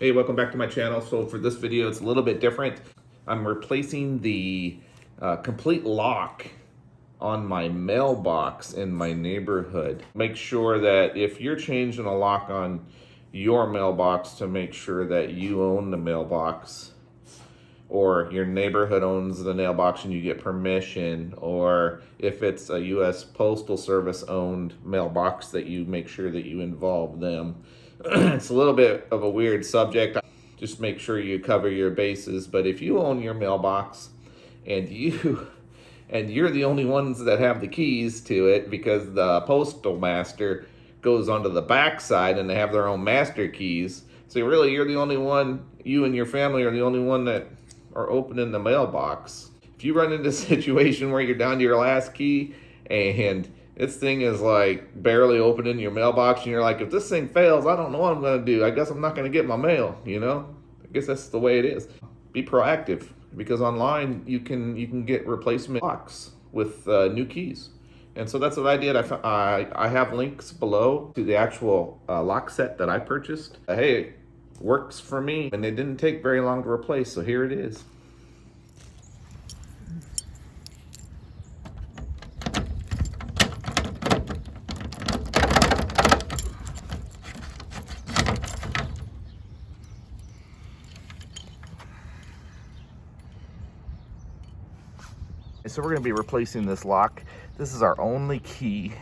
Hey, welcome back to my channel. So for this video, it's a little bit different. I'm replacing the complete lock on my mailbox in my neighborhood. Make sure that if you're changing a lock on your mailbox, to make sure that you own the mailbox, or your neighborhood owns the mailbox and you get permission, or if it's a U.S. Postal Service owned mailbox, that you make sure that you involve them. It's a little bit of a weird subject. Just make sure you cover your bases. But if you own your mailbox and you're the only ones that have the keys to it, because the postal master goes onto the back side and they have their own master keys, so really you're the only one, you and your family are the only one that are opening the mailbox. If you run into a situation where you're down to your last key and this thing is like barely opening your mailbox and you're like, if this thing fails, I don't know what I'm going to do. I guess I'm not going to get my mail, you know? I guess that's the way it is. Be proactive, because online you can get replacement locks with new keys. And so that's what I did. I have links below to the actual lock set that I purchased. Hey, it works for me, and it didn't take very long to replace, so here it is. So we're going to be replacing this lock. This is our only key,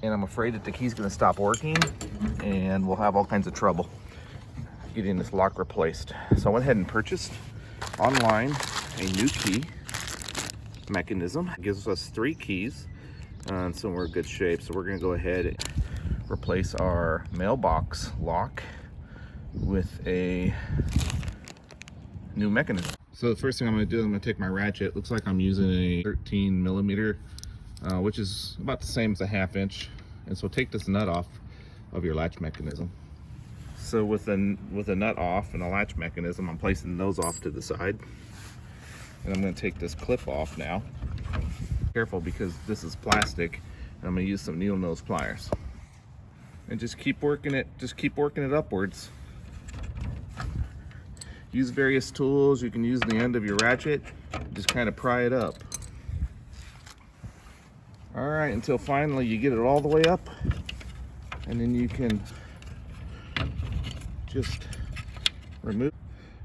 and I'm afraid that the key's going to stop working and we'll have all kinds of trouble getting this lock replaced. So I went ahead and purchased online a new key mechanism. It gives us 3 keys, and so we're in good shape. So we're going to go ahead and replace our mailbox lock with a new mechanism. So the first thing I'm going to do is I'm going to take my ratchet. Looks like I'm using a 13 millimeter, which is about the same as a 1/2 inch. And so take this nut off of your latch mechanism. So with a nut off and a latch mechanism, I'm placing those off to the side. And I'm going to take this clip off now. Careful, because this is plastic. And I'm going to use some needle nose pliers. And just keep working it. Just keep working it upwards. Use various tools. You can use the end of your ratchet, just kind of pry it up. All right, until finally you get it all the way up, and then you can just remove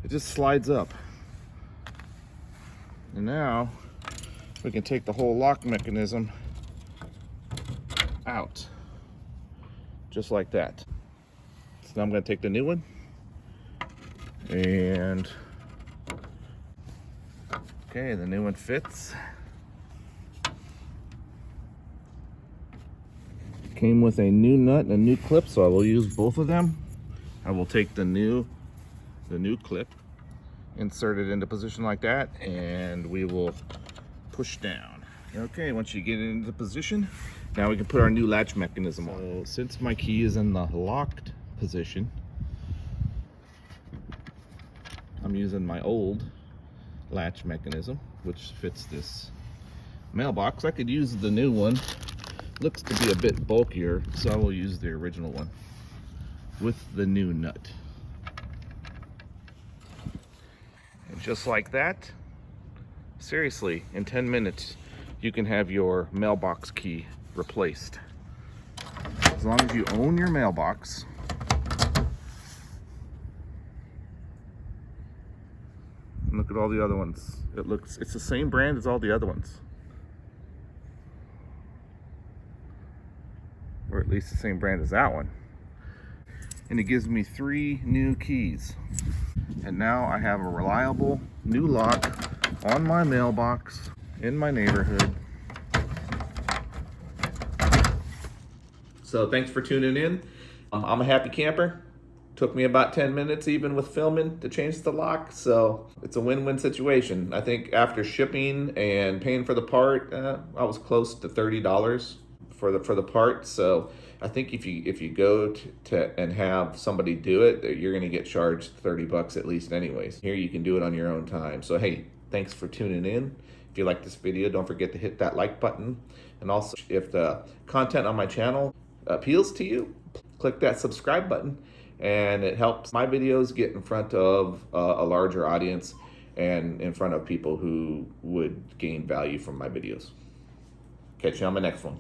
it. Just slides up. And now we can take the whole lock mechanism out, just like that. So now I'm going to take the new one, and okay, the new one fits. Came with a new nut and a new clip, so I will use both of them. I will take the new clip, insert it into position like that, and we will push down. Okay, once you get it into position, now we can put our new latch mechanism on. So since my key is in the locked position, I'm using my old latch mechanism, which fits this mailbox. I could use the new one. Looks to be a bit bulkier, so I will use the original one with the new nut. And just like that, seriously, in 10 minutes, you can have your mailbox key replaced. As long as you own your mailbox. Look at all the other ones. It's the same brand as all the other ones. Or at least the same brand as that one. And it gives me 3 new keys. And now I have a reliable new lock on my mailbox in my neighborhood. So thanks for tuning in. I'm a happy camper. Took me about 10 minutes, even with filming, to change the lock, so it's a win-win situation. I think after shipping and paying for the part, I was close to $30 for the part. So I think if you go to and have somebody do it, you're gonna get charged $30 at least anyways. Here you can do it on your own time. So hey, thanks for tuning in. If you like this video, don't forget to hit that like button. And also, if the content on my channel appeals to you, click that subscribe button, and it helps my videos get in front of a larger audience and in front of people who would gain value from my videos. Catch you on my next one.